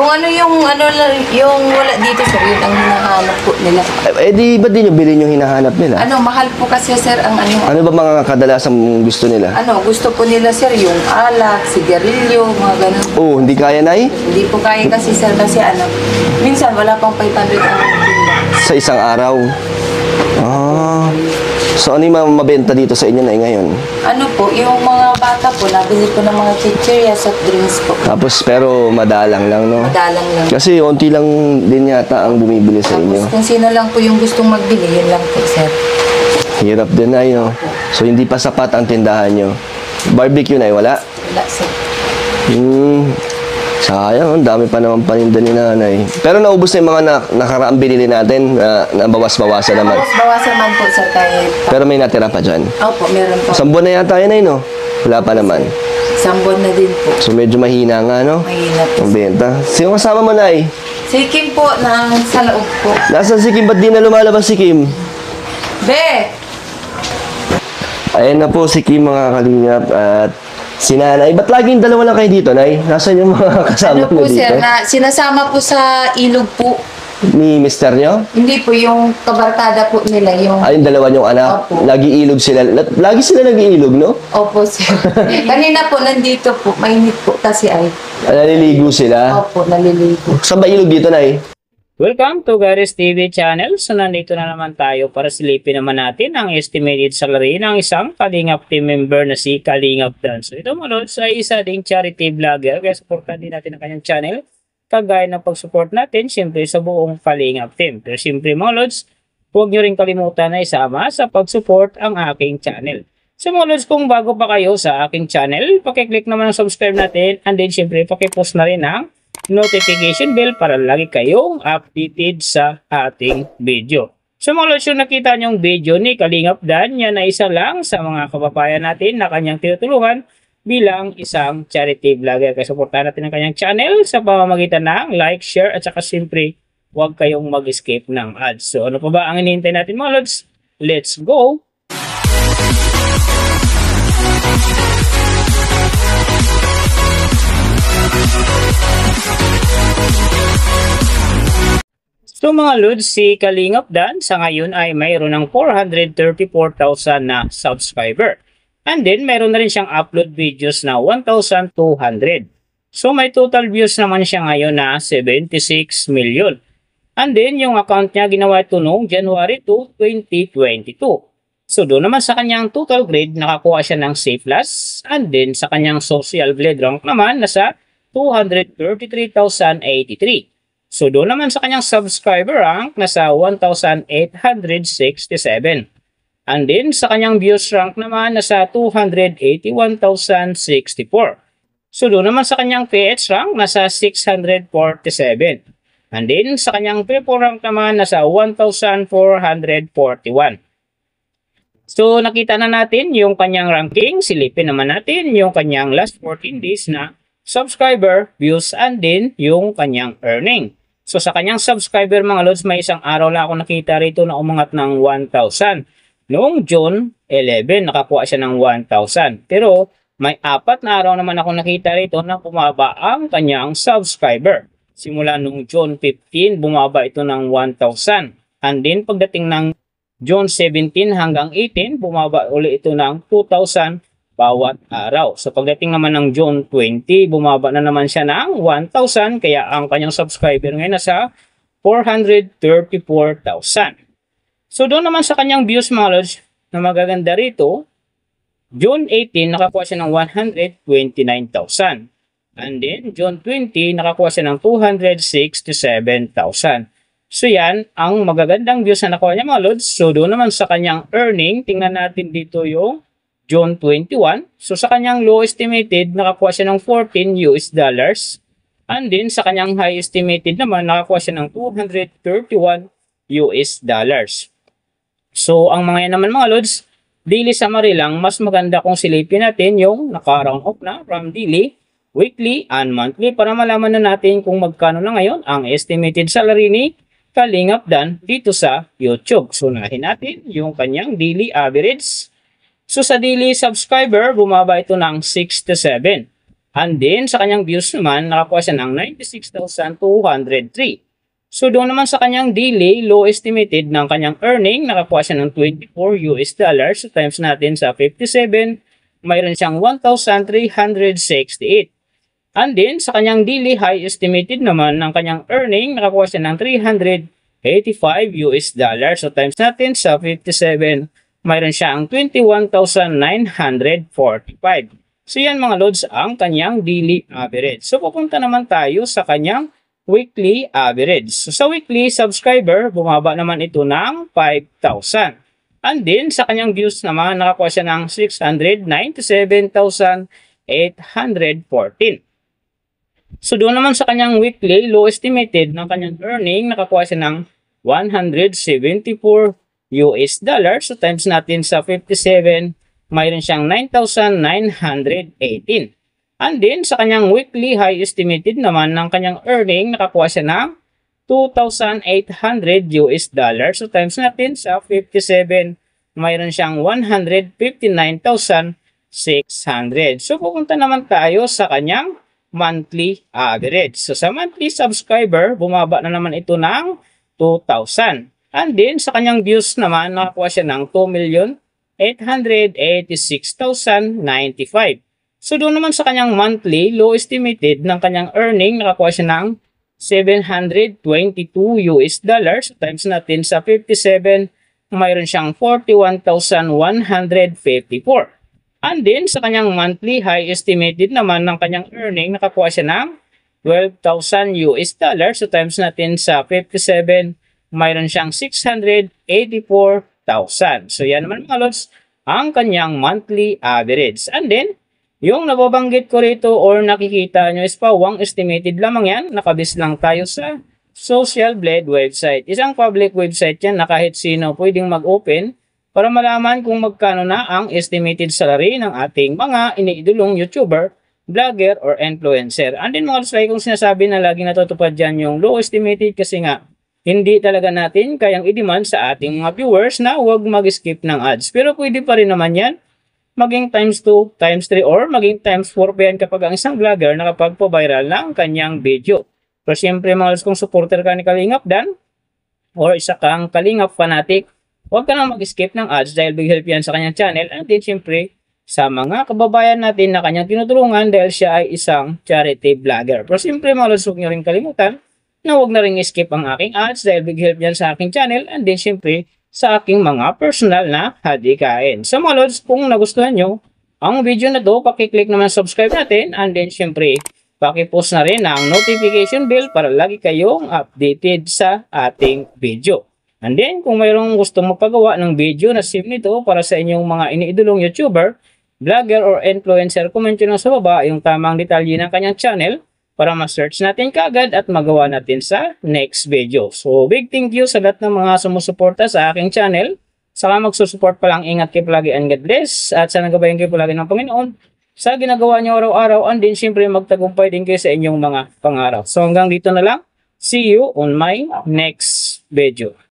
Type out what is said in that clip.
Kung ano yung yung wala dito sir, yun ang hinahanap po nila. Di ba't di nyo bilhin yung hinahanap nila? Mahal po kasi sir ang Ano ba mga kadalasang gusto nila? Gusto po nila sir yung alak, sigarilyo, mga ganun. Oh, hindi kaya, Nay? Hindi po kaya kasi sir kasi minsan wala pang 500 ang tinda. Sa isang araw? So ano yung mabenta dito sa inyo, Nay, ngayon? Yung mga bata po, nabili ko ng mga chichirya, soft drinks po. Tapos pero madalang lang, no? Madalang lang. Kasi onti lang din yata ang bumibili sa inyo. Kung sino lang po yung gustong magbili, yun lang po sir. Hirap din, Nay, no? So hindi pa sapat ang tindahan nyo. Barbecue, Nay, wala? Wala sir. Sayang, ang dami pa naman paninda ni Nanay. Pero naubos na yung mga nakaraang binili natin na bawas-bawasan naman. Bawas-bawasan naman po sa kahit. Pero may natira pa dyan. Opo, meron po. 1 buwan na yata yun, Nay, no? Wala pa naman. 1 buwan na din po. So medyo mahina nga, no? Mahina po. Ang benta. Sino kasama mo, Nay? Si Kim po, sa loob po. Nasaan si Kim? Ba't di na lumalabas si Kim? Be! Ayan na po si Kim, mga kalingap. At si Nanay. Ba't laging dalawa lang kayo dito, Nay? Nasaan yung mga kasama po mo dito? sir, sinasama po sa ilog po. Ni mister nyo? Hindi po, yung kabarkada po nila, yung... Yung dalawa nyong anak? Opo. Lagi ilog sila. Lagi sila nag-iilog, no? Opo sir. Kanina po, nandito po, mainit po kasi ay. Naliligo sila? Opo, naliligo. Saan ba ilog dito, Nay? Welcome to Garis TV channel. So nandito na naman tayo para silipin naman natin ang estimated salary ng isang Kalingap team member na si Kalingap Dan. So ito mga lods ay isa ding charity vlogger kaya supportan din natin ang kanyang channel. Kagaya ng pag-support natin siyempre sa buong Kalingap team. Pero siyempre mga lods, huwag nyo rin kalimutan na isama sa pag-support ang aking channel. So mga lods, kung bago pa kayo sa aking channel, pakiclick naman ang subscribe natin and then siyempre pakipost na rin ang notification bell para lagi kayong updated sa ating video. So mga lods, yung nakita nyong video ni Kalingap Dan, yan na isa lang sa mga kababayan natin na kanyang tinutulungan bilang isang charity vlogger. Kaya supportahan natin ang kanyang channel sa pamamagitan ng like, share at saka siyempre huwag kayong mag-escape ng ads. So ano pa ba ang hinihintay natin mga lods? Let's go! So mga lods, si Kalingap Dan sa ngayon ay mayroon ng 434,000 na subscriber. And then mayroon na rin siyang upload videos na 1,200. So may total views naman siya ngayon na 76 million. And then yung account niya ginawa ito noong January 2, 2022. So doon naman sa kanyang total grade nakakuha siya ng C+. And then sa kanyang social blade rank naman nasa 233,083. So doon naman sa kanyang subscriber rank nasa 1,867. And then sa kanyang views rank naman nasa 281,064. So doon naman sa kanyang PH rank nasa 647. And then sa kanyang people rank naman nasa 1,441. So nakita na natin yung kanyang ranking. Silipin naman natin yung kanyang last 14 days na subscriber, views, and then yung kanyang earning. So sa kanyang subscriber mga lods, may isang araw lang ako nakita rito na umangat ng 1,000. Noong June 11, nakakuha siya ng 1,000. Pero may 4 na araw naman ako nakita rito na bumaba ang kanyang subscriber. Simula noong June 15, bumaba ito ng 1,000. And then pagdating ng June 17 hanggang 18, bumaba uli ito ng 2,000 bawat araw. So pagdating naman ng June 20, bumaba na naman siya ng 1,000. Kaya ang kanyang subscriber ngayon nasa 434,000. So doon naman sa kanyang views mga lods na magaganda rito, June 18 nakakuha siya ng 129,000. And then June 20 nakakuha siya ng 267,000. So yan ang magagandang views na nakuha niya mga lods. So doon naman sa kanyang earning, tingnan natin dito yung June 21. So sa kanyang low estimated, nakakuha siya ng $14. And then sa kanyang high estimated naman, nakakuha siya ng $231. So ang mga yan naman mga lods, daily summary lang, mas maganda kung silipin natin yung naka-round off na from daily, weekly, and monthly para malaman na natin kung magkano na ngayon ang estimated salary ni Kalingap Dan dito sa YouTube. So unahin natin yung kanyang daily average. So sa daily subscriber, bumaba ito ng 67. And then, sa kanyang views naman, nakakuha siya ng 96,203. So, doon naman sa kanyang daily, low estimated ng kanyang earning, nakakuha siya ng $24. So, times natin sa 57, mayroon siyang 1,368. And then, sa kanyang daily high estimated naman ng kanyang earning, nakakuha siya ng $385. So, times natin sa 57, mayroon siyang 21,945. So, yan mga lods ang kanyang daily average. So, pupunta naman tayo sa kanyang weekly average. So, sa weekly subscriber, bumaba naman ito ng 5,000. And then, sa kanyang views naman, nakakuha siya ng 697,814. So, doon naman sa kanyang weekly, low estimated ng kanyang earning, nakakuha siya ng $174. So, times natin sa 57, mayroon siyang 9,918. And then, sa kanyang weekly high estimated naman ng kanyang earning, nakakuha siya ng $2,800. So, times natin sa 57, mayroon siyang 159,600. So, pupunta naman tayo sa kanyang monthly average. So, sa monthly subscriber, bumaba na naman ito ng 2,000. And then, sa kanyang views naman, nakakuha siya ng 2,886,095. So, doon naman sa kanyang monthly, low estimated ng kanyang earning, nakakuha siya ng $722. Times natin sa 57, mayroon siyang 41,154. And then, sa kanyang monthly high estimated naman ng kanyang earning, nakakuha siya ng $12,000. So, times natin sa 57, mayroon siyang 684,000. So, yan naman mga lods, ang kanyang monthly average. And then, yung nababanggit ko rito or nakikita nyo is pawang estimated lamang yan. Nakabis lang tayo sa Social Blade website. Isang public website yan na kahit sino pwedeng mag-open para malaman kung magkano na ang estimated salary ng ating mga iniidolong YouTuber, vlogger, or influencer. And then mga lods, like kung sinasabi na lagi natutupad dyan yung low estimated kasi nga hindi talaga natin kayang i-demand sa ating mga viewers na huwag mag-skip ng ads. Pero pwede pa rin naman yan maging times 2, times 3, or maging times 4 pa yan kapag ang isang vlogger nakapagpo-viral ng kanyang video. Pero siyempre mga lods, kung supporter ka ni Kalingap Dan or isa kang Kalingap fanatic, huwag ka na mag-skip ng ads dahil big help yan sa kanyang channel. And then siyempre sa mga kababayan natin na kanyang tinutulungan dahil siya ay isang charity vlogger. Pero siyempre mga lods, huwag nyo rin kalimutan na huwag na rin skip ang aking ads dahil big help yan sa aking channel. And then siyempre sa aking mga personal na hadikain. So mga lods, kung nagustuhan nyo ang video na to, pakiclick naman subscribe natin, and then syempre pakipost na rin ang notification bell para lagi kayong updated sa ating video. And then kung mayroong gustong magpagawa ng video na same nito para sa inyong mga iniidolong YouTuber, vlogger, or influencer, comment nyo lang sa baba yung tamang detalye ng kanyang channel para ma-search natin kaagad at magawa natin sa next video. So, big thank you sa lahat ng mga sumusuporta sa aking channel. Saka magsusupport pa lang, ingat kayo palagi and God bless. At sana gabayan kayo palagi ng Panginoon sa ginagawa niyo araw-araw, and din siyempre magtagumpay din kayo sa inyong mga pangarap. So, hanggang dito na lang. See you on my next video.